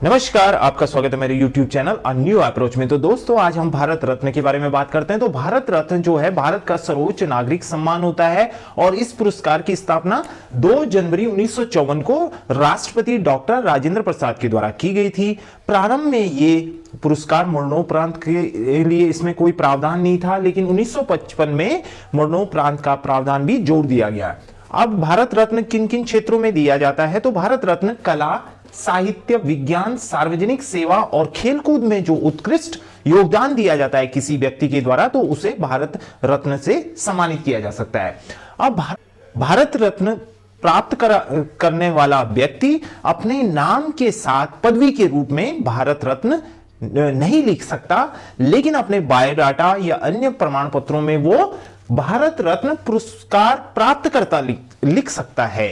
नमस्कार, आपका स्वागत है मेरे YouTube channel a new approach में। तो दोस्तों, आज हम भारत रत्न के बारे में बात करते हैं। तो भारत रत्न जो है भारत का सर्वोच्च नागरिक सम्मान होता है और इस पुरस्कार की स्थापना 2 जनवरी 1954 को राष्ट्रपति डॉक्टर राजेंद्र प्रसाद के द्वारा की गई थी। प्रारंभ में ये पुरस्कार मरणोपरांत के लिए इसमें कोई प्रावधान नहीं था, लेकिन 1955 में मरणोपरांत का प्रावधान भी जोड़ दिया गया। अब भारत रत्न किन किन क्षेत्रों में दिया जाता है? तो भारत रत्न कला, साहित्य, विज्ञान, सार्वजनिक सेवा और खेलकूद में जो उत्कृष्ट योगदान दिया जाता है किसी व्यक्ति के द्वारा, तो उसे भारत रत्न से सम्मानित किया जा सकता है। अब भारत रत्न प्राप्त करने वाला व्यक्ति अपने नाम के साथ पदवी के रूप में भारत रत्न नहीं लिख सकता, लेकिन अपने बायोडाटा या अन्य प्रमाण पत्रों में वो भारत रत्न पुरस्कार प्राप्तकर्ता लिख सकता है।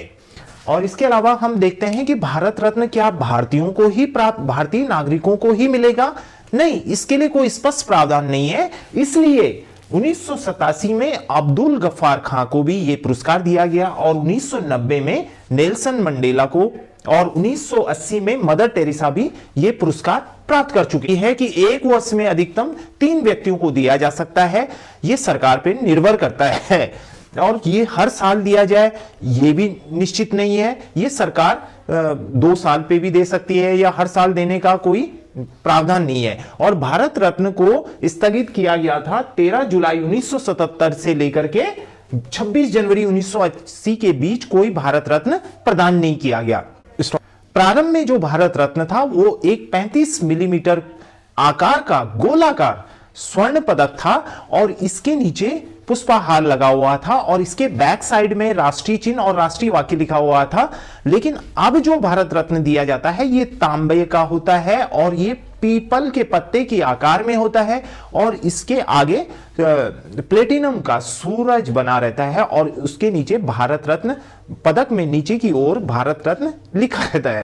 और इसके अलावा हम देखते हैं कि भारत रत्न क्या भारतीयों को ही भारतीय नागरिकों को ही मिलेगा? नहीं, इसके लिए कोई स्पष्ट प्रावधान नहीं है। इसलिए 1987 में अब्दुल गफ्फार खां को भी यह पुरस्कार दिया गया और 1990 में नेल्सन मंडेला को और 1980 में मदर टेरेसा भी यह पुरस्कार प्राप्त कर चुकी है कि एक वर्ष में अधिकतम 3 व्यक्तियों को दिया जा सकता है। यह सरकार पर निर्भर करता है और ये हर साल दिया जाए ये भी निश्चित नहीं है। ये सरकार 2 साल पे भी दे सकती है या हर साल देने का कोई प्रावधान नहीं है। और भारत रत्न को स्थगित किया गया था 13 जुलाई 1977 से लेकर के 26 जनवरी 1980 के बीच कोई भारत रत्न प्रदान नहीं किया गया। प्रारंभ में जो भारत रत्न था वो एक 35 मिलीमीटर आकार का गोलाकार स्वर्ण पदक था और इसके नीचे पुष्पहार लगा हुआ था और इसके बैक साइड में राष्ट्रीय चिन्ह और राष्ट्रीय वाक्य लिखा हुआ था। लेकिन अब जो भारत रत्न दिया जाता है ये तांबे का होता है और ये पीपल के पत्ते के आकार में होता है और इसके आगे प्लेटिनम का सूरज बना रहता है और उसके नीचे भारत रत्न पदक में नीचे की ओर भारत रत्न लिखा रहता है।